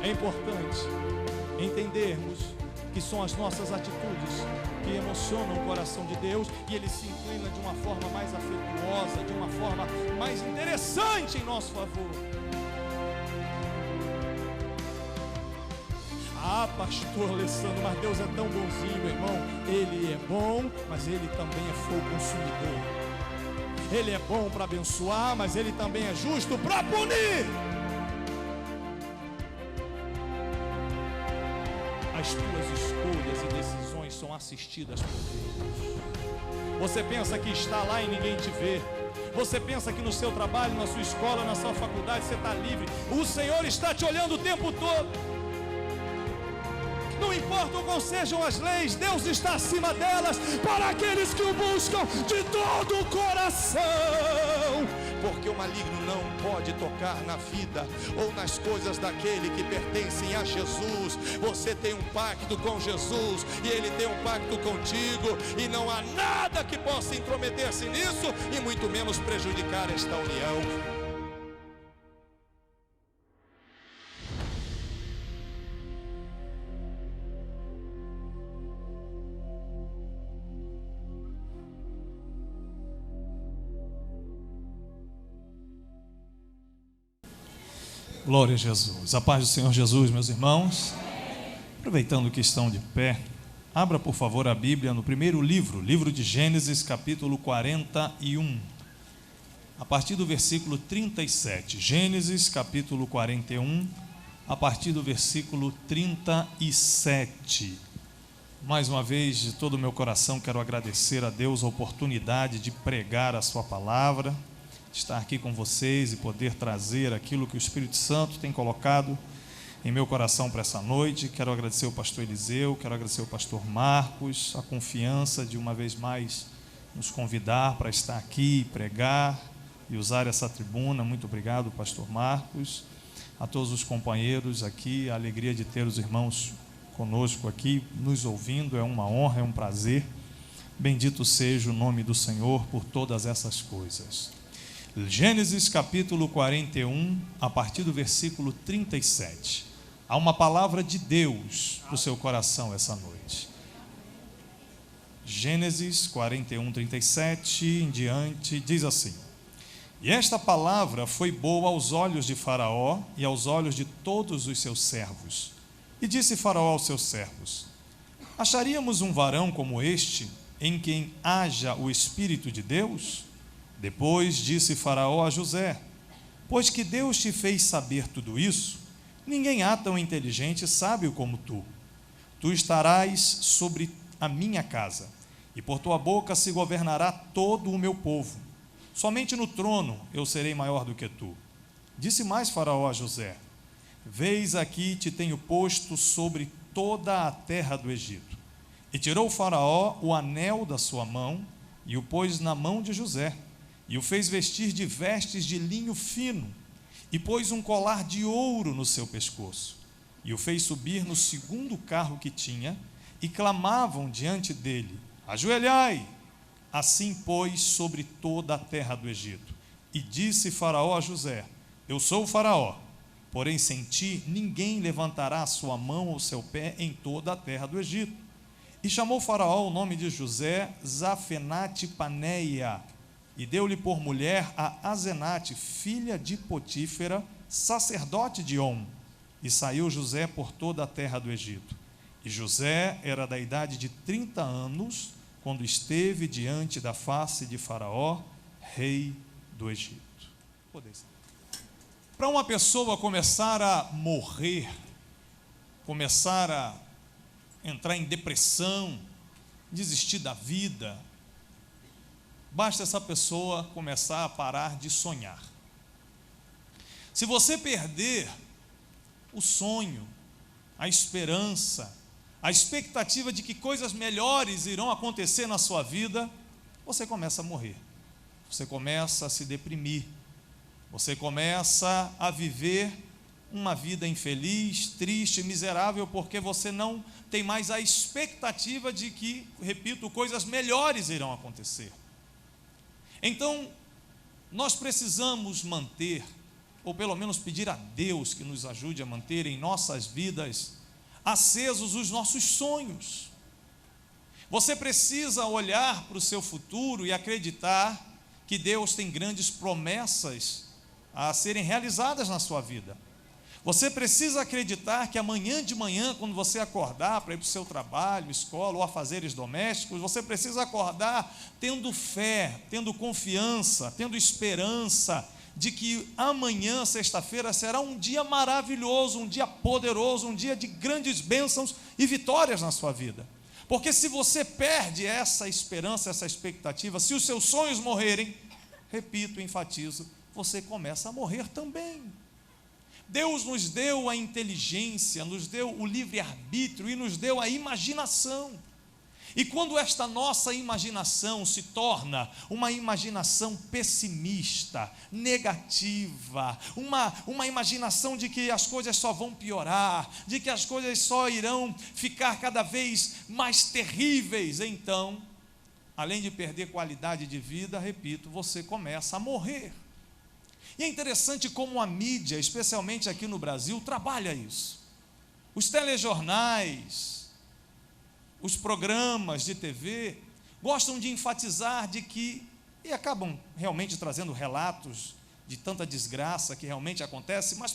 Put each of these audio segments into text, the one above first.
É importante entendermos que são as nossas atitudes que emocionam o coração de Deus, e Ele se inclina de uma forma mais afetuosa, de uma forma mais interessante em nosso favor. Ah, pastor Alessandro, mas Deus é tão bonzinho, meu irmão. Ele é bom, mas Ele também é fogo consumidor. Ele é bom para abençoar, mas Ele também é justo para punir. As tuas escolhas e decisões são assistidas por Deus. Você pensa que está lá e ninguém te vê. Você pensa que no seu trabalho, na sua escola, na sua faculdade você está livre. O Senhor está te olhando o tempo todo. Não importa quais sejam as leis, Deus está acima delas para aqueles que o buscam de todo o coração. Porque o maligno não pode tocar na vida ou nas coisas daquele que pertencem a Jesus. Você tem um pacto com Jesus e Ele tem um pacto contigo, e não há nada que possa intrometer-se nisso e muito menos prejudicar esta união. Glória a Jesus. A paz do Senhor Jesus, meus irmãos. Aproveitando que estão de pé, abra por favor a Bíblia no primeiro livro de Gênesis, capítulo 41, a partir do versículo 37. Gênesis, capítulo 41, a partir do versículo 37. Mais uma vez, de todo o meu coração, quero agradecer a Deus a oportunidade de pregar a sua palavra, estar aqui com vocês e poder trazer aquilo que o Espírito Santo tem colocado em meu coração para essa noite. Quero agradecer ao pastor Eliseu, quero agradecer ao pastor Marcos, a confiança de uma vez mais nos convidar para estar aqui, pregar e usar essa tribuna. Muito obrigado, pastor Marcos. A todos os companheiros aqui, a alegria de ter os irmãos conosco aqui, nos ouvindo, é uma honra, é um prazer. Bendito seja o nome do Senhor por todas essas coisas. Gênesis capítulo 41, a partir do versículo 37. Há uma palavra de Deus para o seu coração essa noite. Gênesis 41, 37 em diante, diz assim: E esta palavra foi boa aos olhos de Faraó e aos olhos de todos os seus servos. E disse Faraó aos seus servos: Acharíamos um varão como este, em quem haja o Espírito de Deus? Depois disse Faraó a José: Pois que Deus te fez saber tudo isso, ninguém há tão inteligente e sábio como tu. Tu estarás sobre a minha casa, e por tua boca se governará todo o meu povo. Somente no trono eu serei maior do que tu. Disse mais Faraó a José: Vês aqui te tenho posto sobre toda a terra do Egito. E tirou Faraó o anel da sua mão e o pôs na mão de José, e o fez vestir de vestes de linho fino, e pôs um colar de ouro no seu pescoço, e o fez subir no segundo carro que tinha, e clamavam diante dele: Ajoelhai! Assim pôs sobre toda a terra do Egito. E disse Faraó a José: Eu sou o Faraó, porém sem ti ninguém levantará a sua mão ou seu pé em toda a terra do Egito. E chamou Faraó o nome de José Zafenate Paneia, e deu-lhe por mulher a Azenate, filha de Potífera, sacerdote de On. E saiu José por toda a terra do Egito. E José era da idade de 30 anos, quando esteve diante da face de Faraó, rei do Egito. Para uma pessoa começar a morrer, começar a entrar em depressão, desistir da vida, basta essa pessoa começar a parar de sonhar. Se você perder o sonho, a esperança, a expectativa de que coisas melhores irão acontecer na sua vida, você começa a morrer, você começa a se deprimir, você começa a viver uma vida infeliz, triste, miserável, porque você não tem mais a expectativa de que, repito, coisas melhores irão acontecer. Então, nós precisamos manter ou pelo menos pedir a Deus que nos ajude a manter em nossas vidas acesos os nossos sonhos. Você precisa olhar para o seu futuro e acreditar que Deus tem grandes promessas a serem realizadas na sua vida. Você precisa acreditar que amanhã de manhã, quando você acordar para ir para o seu trabalho, escola ou afazeres domésticos, você precisa acordar tendo fé, tendo confiança, tendo esperança de que amanhã, sexta-feira, será um dia maravilhoso, um dia poderoso, um dia de grandes bênçãos e vitórias na sua vida. Porque se você perde essa esperança, essa expectativa, se os seus sonhos morrerem, repito, enfatizo, você começa a morrer também. Deus nos deu a inteligência, nos deu o livre-arbítrio e nos deu a imaginação. E quando esta nossa imaginação se torna uma imaginação pessimista, negativa, uma imaginação de que as coisas só vão piorar, de que as coisas só irão ficar cada vez mais terríveis, então, além de perder qualidade de vida, repito, você começa a morrer. E é interessante como a mídia, especialmente aqui no Brasil, trabalha isso. Os telejornais, os programas de TV gostam de enfatizar de que, e acabam realmente trazendo relatos de tanta desgraça que realmente acontece, mas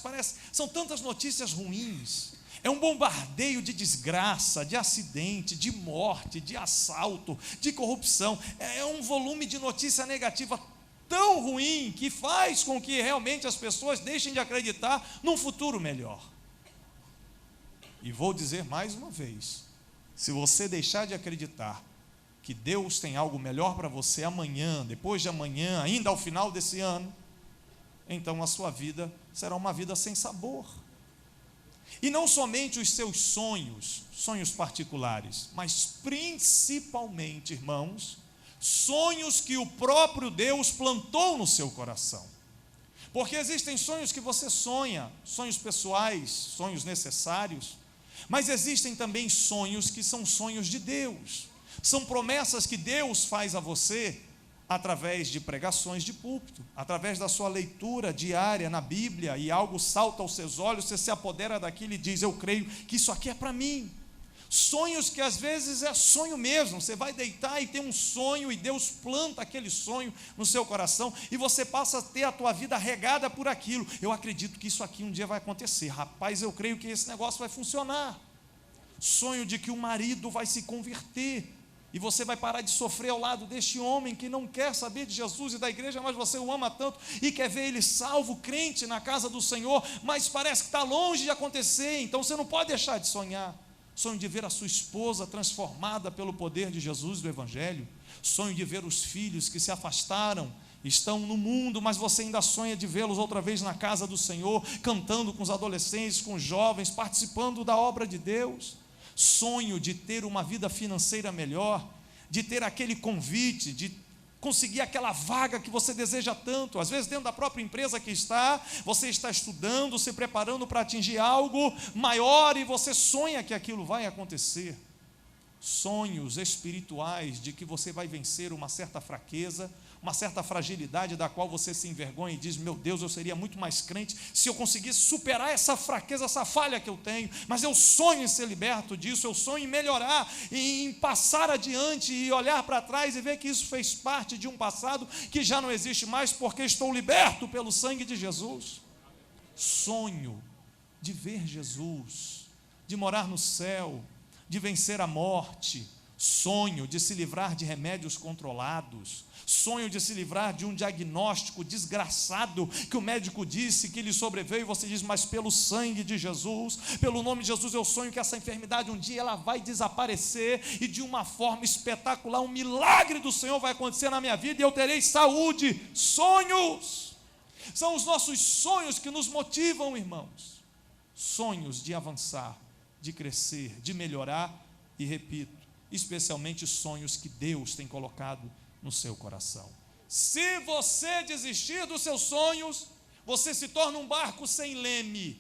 são tantas notícias ruins, é um bombardeio de desgraça, de acidente, de morte, de assalto, de corrupção, é um volume de notícia negativa tão ruim que faz com que realmente as pessoas deixem de acreditar num futuro melhor. E vou dizer mais uma vez, se você deixar de acreditar que Deus tem algo melhor para você amanhã, depois de amanhã, ainda ao final desse ano, então a sua vida será uma vida sem sabor. E não somente os seus sonhos particulares, mas principalmente, irmãos, sonhos que o próprio Deus plantou no seu coração. Porque existem sonhos que você sonha, sonhos pessoais, sonhos necessários, mas existem também sonhos que são sonhos de Deus. São promessas que Deus faz a você através de pregações de púlpito, através da sua leitura diária na Bíblia, e algo salta aos seus olhos, você se apodera daquilo e diz: eu creio que isso aqui é para mim. Sonhos que às vezes é sonho mesmo, você vai deitar e tem um sonho e Deus planta aquele sonho no seu coração e você passa a ter a tua vida regada por aquilo. Eu acredito que isso aqui um dia vai acontecer, rapaz, eu creio que esse negócio vai funcionar. Sonho de que o marido vai se converter e você vai parar de sofrer ao lado deste homem que não quer saber de Jesus e da igreja, mas você o ama tanto e quer ver ele salvo, crente na casa do Senhor, mas parece que está longe de acontecer, então você não pode deixar de sonhar. Sonho de ver a sua esposa transformada pelo poder de Jesus do Evangelho. Sonho de ver os filhos que se afastaram, estão no mundo, mas você ainda sonha de vê-los outra vez na casa do Senhor, cantando com os adolescentes, com os jovens, participando da obra de Deus. Sonho de ter uma vida financeira melhor, de ter aquele convite, de conseguir aquela vaga que você deseja tanto. Às vezes dentro da própria empresa que você está estudando, se preparando para atingir algo maior e você sonha que aquilo vai acontecer. Sonhos espirituais de que você vai vencer uma certa fraqueza, uma certa fragilidade da qual você se envergonha e diz: meu Deus, eu seria muito mais crente se eu conseguisse superar essa fraqueza, essa falha que eu tenho, mas eu sonho em ser liberto disso, eu sonho em melhorar, em passar adiante e olhar para trás e ver que isso fez parte de um passado que já não existe mais, porque estou liberto pelo sangue de Jesus. Sonho de ver Jesus, de morar no céu, de vencer a morte. Sonho de se livrar de remédios controlados. Sonho de se livrar de um diagnóstico desgraçado que o médico disse que lhe sobreveio e você diz: mas pelo sangue de Jesus, pelo nome de Jesus, eu sonho que essa enfermidade um dia ela vai desaparecer e de uma forma espetacular um milagre do Senhor vai acontecer na minha vida e eu terei saúde. Sonhos são os nossos sonhos que nos motivam, irmãos. Sonhos de avançar, de crescer, de melhorar e, repito, especialmente sonhos que Deus tem colocado no seu coração. Se você desistir dos seus sonhos, você se torna um barco sem leme.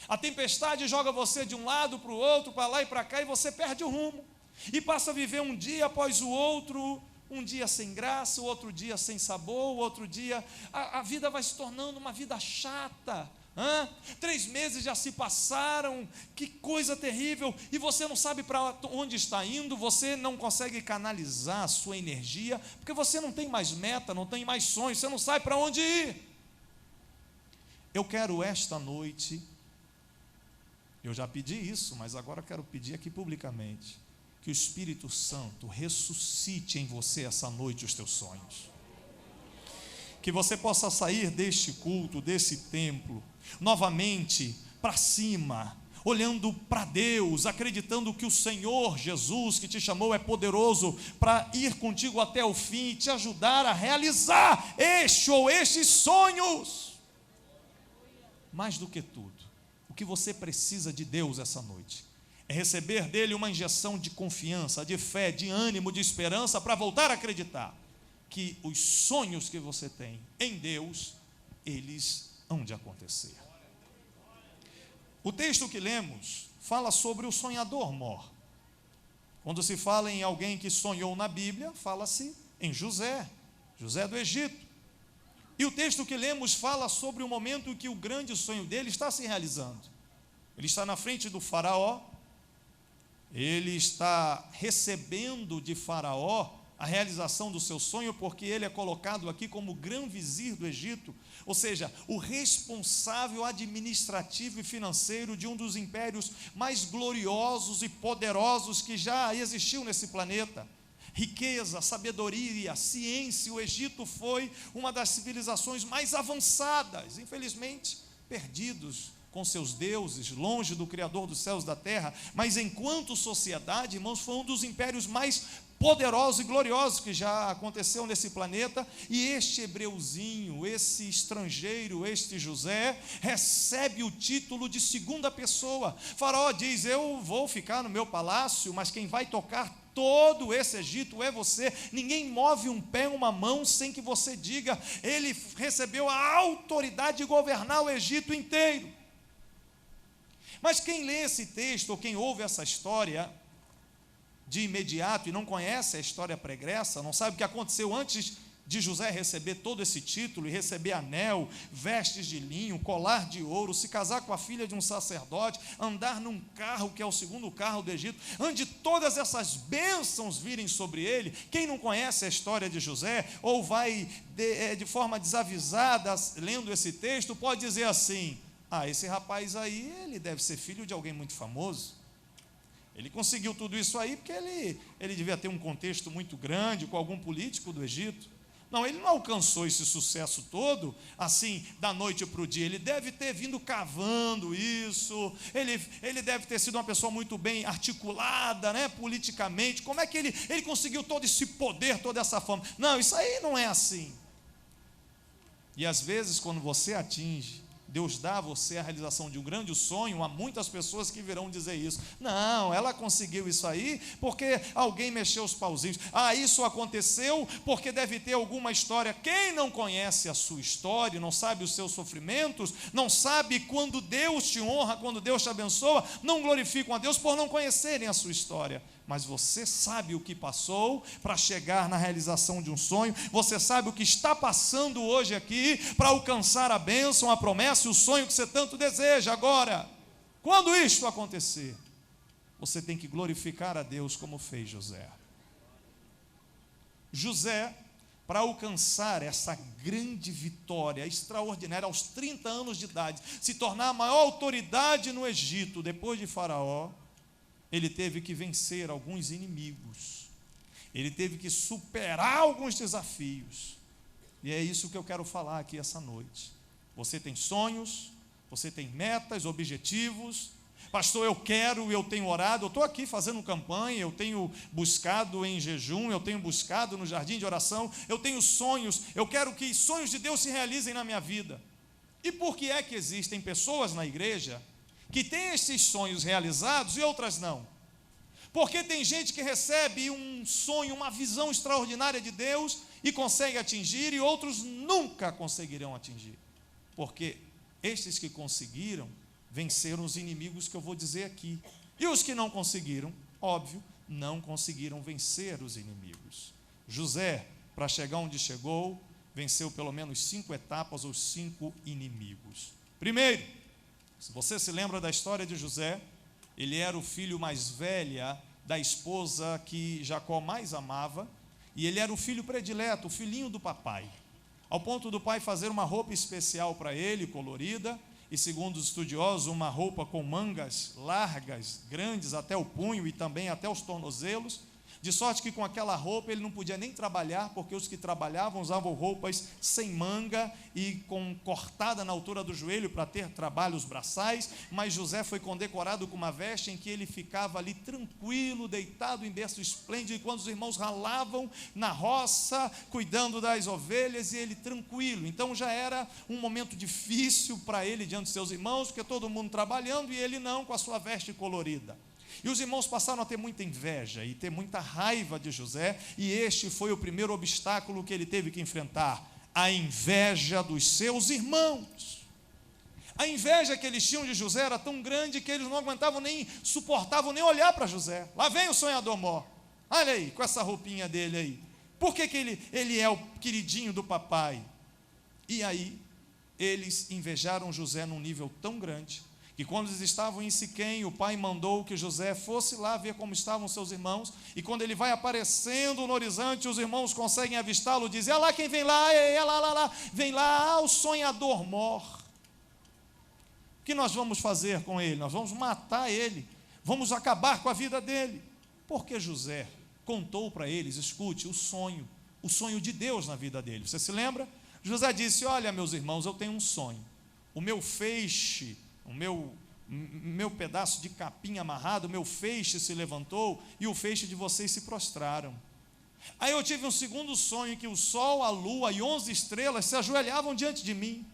A tempestade joga você de um lado para o outro, para lá e para cá, e você perde o rumo. E passa a viver um dia após o outro, um dia sem graça, o outro dia sem sabor, o outro dia a vida vai se tornando uma vida chata. 3 meses já se passaram, que coisa terrível, e você não sabe para onde está indo, você não consegue canalizar a sua energia, porque você não tem mais meta, não tem mais sonho, você não sabe para onde ir. Eu quero esta noite, eu já pedi isso, mas agora quero pedir aqui publicamente, que o Espírito Santo ressuscite em você essa noite os teus sonhos, que você possa sair deste culto, desse templo, novamente para cima, olhando para Deus, acreditando que o Senhor Jesus que te chamou é poderoso para ir contigo até o fim e te ajudar a realizar este ou estes sonhos. Mais do que tudo, o que você precisa de Deus essa noite é receber dele uma injeção de confiança, de fé, de ânimo, de esperança, para voltar a acreditar que os sonhos que você tem em Deus, eles hão de acontecer. O texto que lemos fala sobre o sonhador mor. Quando se fala em alguém que sonhou na Bíblia, fala-se em José do Egito. E o texto que lemos fala sobre o momento em que o grande sonho dele está se realizando. Ele está na frente do faraó, ele está recebendo de faraó a realização do seu sonho, porque ele é colocado aqui como grão-vizir do Egito, ou seja, o responsável administrativo e financeiro de um dos impérios mais gloriosos e poderosos que já existiu nesse planeta. Riqueza, sabedoria, ciência, o Egito foi uma das civilizações mais avançadas, infelizmente perdidos com seus deuses, longe do Criador dos céus e da terra, mas enquanto sociedade, irmãos, foi um dos impérios mais poderosos e gloriosos que já aconteceu nesse planeta. E este hebreuzinho, esse estrangeiro, este José, recebe o título de segunda pessoa. Faraó diz: eu vou ficar no meu palácio, mas quem vai tocar todo esse Egito é você, ninguém move um pé, uma mão sem que você diga. Ele recebeu a autoridade de governar o Egito inteiro. Mas quem lê esse texto, ou quem ouve essa história de imediato e não conhece a história pregressa, não sabe o que aconteceu antes de José receber todo esse título e receber anel, vestes de linho, colar de ouro, se casar com a filha de um sacerdote, andar num carro que é o segundo carro do Egito, antes de todas essas bênçãos virem sobre ele. Quem não conhece a história de José, ou vai de forma desavisada lendo esse texto, pode dizer assim: esse rapaz aí, ele deve ser filho de alguém muito famoso. Ele conseguiu tudo isso aí porque ele devia ter um contexto muito grande com algum político do Egito. Não, ele não alcançou esse sucesso todo assim da noite para o dia. Ele deve ter vindo cavando isso, ele deve ter sido uma pessoa muito bem articulada, né, politicamente. Como é que ele conseguiu todo esse poder, toda essa fama? Não, isso aí não é assim. E às vezes, quando você atinge, Deus dá a você a realização de um grande sonho, há muitas pessoas que virão dizer isso: não, ela conseguiu isso aí porque alguém mexeu os pauzinhos, isso aconteceu porque deve ter alguma história. Quem não conhece a sua história, não sabe os seus sofrimentos, não sabe quando Deus te honra, quando Deus te abençoa, não glorificam a Deus por não conhecerem a sua história. Mas você sabe o que passou para chegar na realização de um sonho, você sabe o que está passando hoje aqui para alcançar a bênção, a promessa e o sonho que você tanto deseja. Agora, quando isto acontecer, você tem que glorificar a Deus como fez José. José, para alcançar essa grande vitória extraordinária, aos 30 anos de idade, se tornar a maior autoridade no Egito, depois de Faraó, ele teve que vencer alguns inimigos, ele teve que superar alguns desafios, e é isso que eu quero falar aqui essa noite. Você tem sonhos, você tem metas, objetivos. Pastor, eu tenho orado, eu estou aqui fazendo campanha, eu tenho buscado em jejum, eu tenho buscado no jardim de oração, eu tenho sonhos, eu quero que sonhos de Deus se realizem na minha vida. E por que é que existem pessoas na igreja que têm esses sonhos realizados e outras não? Porque tem gente que recebe um sonho, uma visão extraordinária de Deus e consegue atingir, e outros nunca conseguirão atingir. Porque estes que conseguiram venceram os inimigos que eu vou dizer aqui. E os que não conseguiram, óbvio, não conseguiram vencer os inimigos. José, para chegar onde chegou, venceu pelo menos 5 etapas ou 5 inimigos. Primeiro, se você se lembra da história de José, ele era o filho mais velho da esposa que Jacó mais amava, e ele era o filho predileto, o filhinho do papai, ao ponto do pai fazer uma roupa especial para ele, colorida, e segundo os estudiosos, uma roupa com mangas largas, grandes até o punho e também até os tornozelos, de sorte que com aquela roupa ele não podia nem trabalhar, porque os que trabalhavam usavam roupas sem manga e cortada na altura do joelho para ter trabalhos braçais, mas José foi condecorado com uma veste em que ele ficava ali tranquilo, deitado em berço esplêndido, enquanto os irmãos ralavam na roça, cuidando das ovelhas, e ele tranquilo. Então já era um momento difícil para ele diante dos seus irmãos, porque todo mundo trabalhando e ele não, com a sua veste colorida. E os irmãos passaram a ter muita inveja e ter muita raiva de José, e este foi o primeiro obstáculo que ele teve que enfrentar: a inveja dos seus irmãos. A inveja que eles tinham de José era tão grande que eles não aguentavam nem, suportavam nem olhar para José. Lá vem o sonhador mor, olha aí, com essa roupinha dele aí. Por que ele é o queridinho do papai? E aí, eles invejaram José num nível tão grande, que quando eles estavam em Siquém, o pai mandou que José fosse lá ver como estavam seus irmãos, e quando ele vai aparecendo no horizonte, os irmãos conseguem avistá-lo, dizem: olha lá quem vem lá, vem lá, o sonhador mor. O que nós vamos fazer com ele? Nós vamos matar ele, vamos acabar com a vida dele. Porque José contou para eles, escute, o sonho de Deus na vida dele. Você se lembra? José disse: olha, meus irmãos, eu tenho um sonho, o meu feixe, o meu pedaço de capim amarrado, o meu feixe se levantou e o feixe de vocês se prostraram. Aí eu tive um segundo sonho, que o sol, a lua e 11 estrelas se ajoelhavam diante de mim.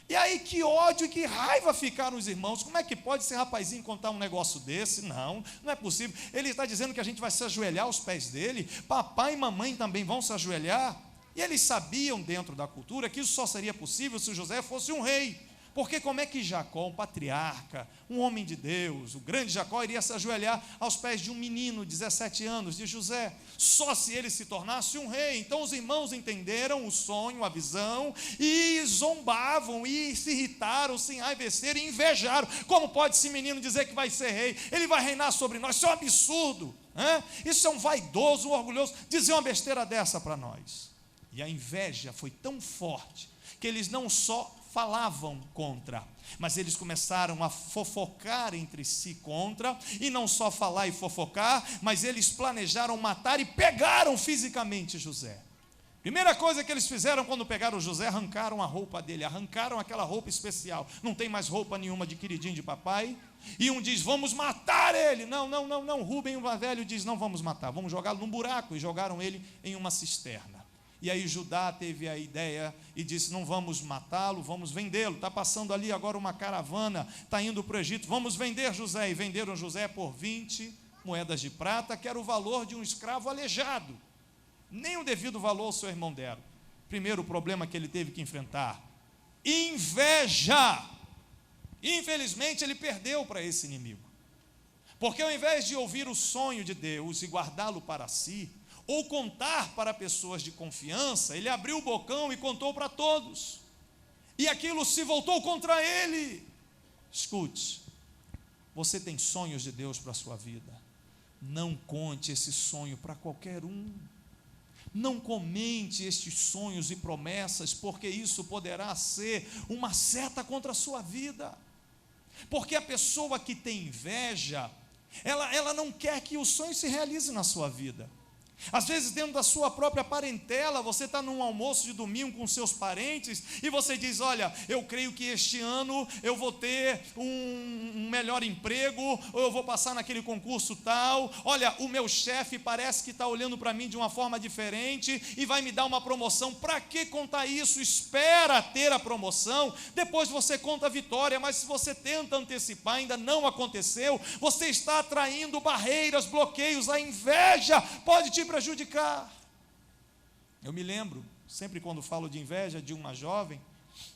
E aí que ódio e que raiva ficaram os irmãos. Como é que pode esse rapazinho contar um negócio desse? Não é possível. Ele está dizendo que a gente vai se ajoelhar aos pés dele, papai e mamãe também vão se ajoelhar. E eles sabiam, dentro da cultura, que isso só seria possível se José fosse um rei. Porque como é que Jacó, um patriarca, um homem de Deus, o grande Jacó, iria se ajoelhar aos pés de um menino de 17 anos, de José? Só se ele se tornasse um rei. Então os irmãos entenderam o sonho, a visão, e zombavam, e se irritaram, se enraiveceram e invejaram. Como pode esse menino dizer que vai ser rei? Ele vai reinar sobre nós? Isso é um absurdo, hein? Isso é um vaidoso, um orgulhoso, dizer uma besteira dessa para nós. E a inveja foi tão forte, que eles não só falavam contra, mas eles começaram a fofocar entre si contra, e não só falar e fofocar, mas eles planejaram matar e pegaram fisicamente José. Primeira coisa que eles fizeram quando pegaram José: arrancaram a roupa dele, arrancaram aquela roupa especial, não tem mais roupa nenhuma de queridinho de papai, e um diz: vamos matar ele. Não, Rubem, o velho, diz: não vamos matar, vamos jogá-lo num buraco, e jogaram ele em uma cisterna. E aí Judá teve a ideia e disse: não vamos matá-lo, vamos vendê-lo. Está passando ali agora uma caravana, está indo para o Egito, vamos vender José. E venderam José por 20 moedas de prata, que era o valor de um escravo aleijado. Nem o devido valor ao seu irmão deram. Primeiro problema que ele teve que enfrentar: inveja. Infelizmente ele perdeu para esse inimigo, porque ao invés de ouvir o sonho de Deus e guardá-lo para si, ou contar para pessoas de confiança, ele abriu o bocão e contou para todos, e aquilo se voltou contra ele. Escute, você tem sonhos de Deus para a sua vida, não conte esse sonho para qualquer um, não comente estes sonhos e promessas, porque isso poderá ser uma seta contra a sua vida, porque a pessoa que tem inveja, ela não quer que o sonho se realize na sua vida. Às vezes dentro da sua própria parentela, você está num almoço de domingo com seus parentes, e você diz: olha, eu creio que este ano eu vou ter um melhor emprego, ou eu vou passar naquele concurso tal, olha, o meu chefe parece que está olhando para mim de uma forma diferente, e vai me dar uma promoção. Para que contar isso? Espera ter a promoção, depois você conta a vitória. Mas se você tenta antecipar, ainda não aconteceu, você está atraindo barreiras, bloqueios. A inveja pode te prejudicar. Eu me lembro, sempre quando falo de inveja, de uma jovem,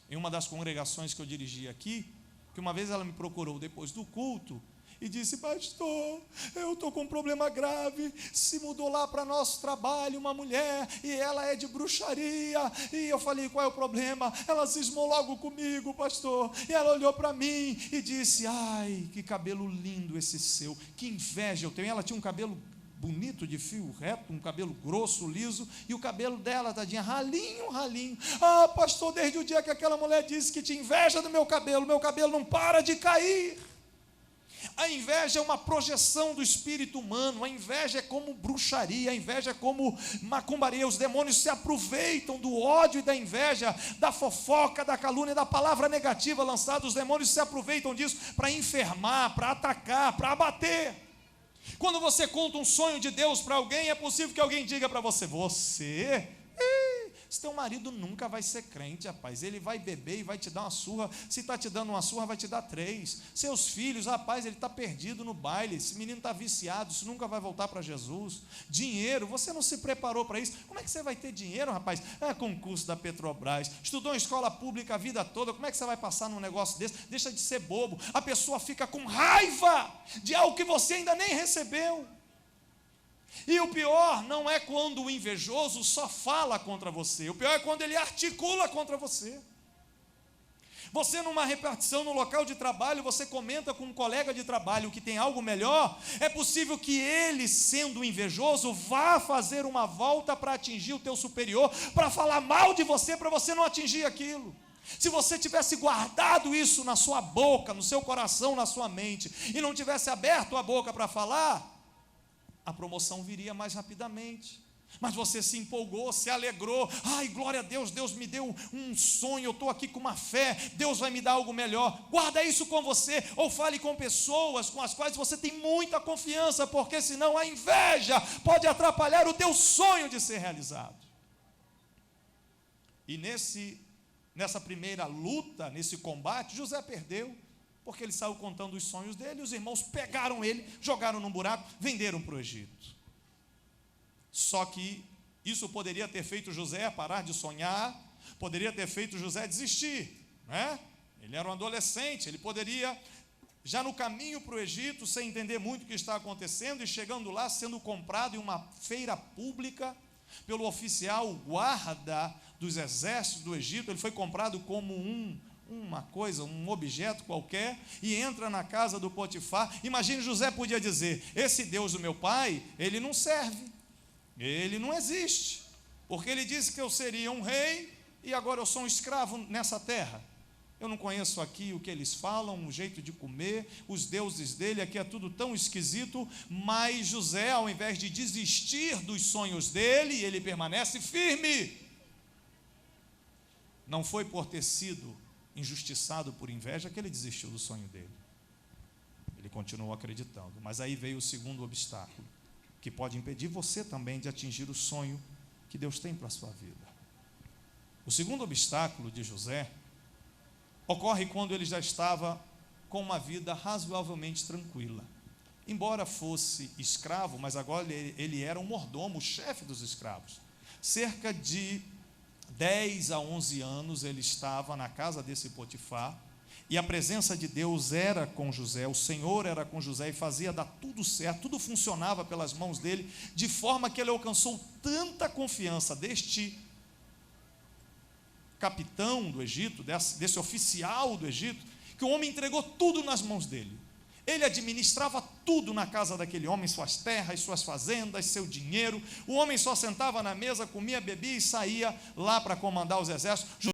em uma das congregações que eu dirigi aqui, que uma vez ela me procurou depois do culto e disse: pastor, eu estou com um problema grave, se mudou lá para nosso trabalho uma mulher, e ela é de bruxaria, e eu falei: qual é o problema? Ela cismou logo comigo, pastor, e ela olhou para mim e disse: ai, que cabelo lindo esse seu, que inveja eu tenho. Ela tinha um cabelo bonito, de fio reto, um cabelo grosso, liso, e o cabelo dela, tadinha, ralinho, ralinho. Ah, pastor, desde o dia que aquela mulher disse que tinha inveja do meu cabelo não para de cair. A inveja é uma projeção do espírito humano, a inveja é como bruxaria, a inveja é como macumbaria. Os demônios se aproveitam do ódio e da inveja, da fofoca, da calúnia, da palavra negativa lançada. Os demônios se aproveitam disso para enfermar, para atacar, para abater. Quando você conta um sonho de Deus para alguém, é possível que alguém diga para você: esse teu marido nunca vai ser crente, rapaz, ele vai beber e vai te dar uma surra, se está te dando uma surra, vai te dar 3, seus filhos, rapaz, ele está perdido no baile, esse menino está viciado, isso nunca vai voltar para Jesus. Dinheiro, você não se preparou para isso, como é que você vai ter dinheiro, rapaz? Concurso da Petrobras, estudou em escola pública a vida toda, como é que você vai passar num negócio desse? Deixa de ser bobo. A pessoa fica com raiva de algo que você ainda nem recebeu. E o pior não é quando o invejoso só fala contra você, o pior é quando ele articula contra você. Você, numa repartição, no local de trabalho, você comenta com um colega de trabalho que tem algo melhor, é possível que ele, sendo invejoso, vá fazer uma volta para atingir o teu superior, para falar mal de você, para você não atingir aquilo. Se você tivesse guardado isso na sua boca, no seu coração, na sua mente, e não tivesse aberto a boca para falar, a promoção viria mais rapidamente. Mas você se empolgou, se alegrou: ai, glória a Deus, Deus me deu um sonho, eu estou aqui com uma fé, Deus vai me dar algo melhor. Guarda isso com você, ou fale com pessoas com as quais você tem muita confiança, porque senão a inveja pode atrapalhar o teu sonho de ser realizado. E nessa primeira luta, nesse combate, José perdeu, porque ele saiu contando os sonhos dele, os irmãos pegaram ele, jogaram num buraco, venderam para o Egito. Só que isso poderia ter feito José parar de sonhar, poderia ter feito José desistir, né? Ele era um adolescente, ele poderia, já no caminho para o Egito, sem entender muito o que está acontecendo, e chegando lá, sendo comprado em uma feira pública, pelo oficial, o guarda dos exércitos do Egito. Ele foi comprado como uma coisa, um objeto qualquer, e entra na casa do Potifar. Imagine, José podia dizer: esse Deus do meu pai, ele não serve, ele não existe, porque ele disse que eu seria um rei, e agora eu sou um escravo nessa terra. Eu não conheço aqui o que eles falam, o jeito de comer, os deuses dele, aqui é tudo tão esquisito. Mas José, ao invés de desistir dos sonhos dele, ele permanece firme. Não foi por ter sido injustiçado por inveja que ele desistiu do sonho dele. Ele continuou acreditando. Mas aí veio o segundo obstáculo, que pode impedir você também de atingir o sonho que Deus tem para a sua vida. O segundo obstáculo de José ocorre quando ele já estava com uma vida razoavelmente tranquila. Embora fosse escravo, mas agora ele era um mordomo, o chefe dos escravos. Cerca de 10 a 11 anos ele estava na casa desse Potifar, e a presença de Deus era com José, o Senhor era com José, e fazia dar tudo certo, tudo funcionava pelas mãos dele, de forma que ele alcançou tanta confiança deste capitão do Egito, desse oficial do Egito, que o homem entregou tudo nas mãos dele. Ele administrava tudo na casa daquele homem, suas terras, suas fazendas, seu dinheiro. O homem só sentava na mesa, comia, bebia e saía lá para comandar os exércitos.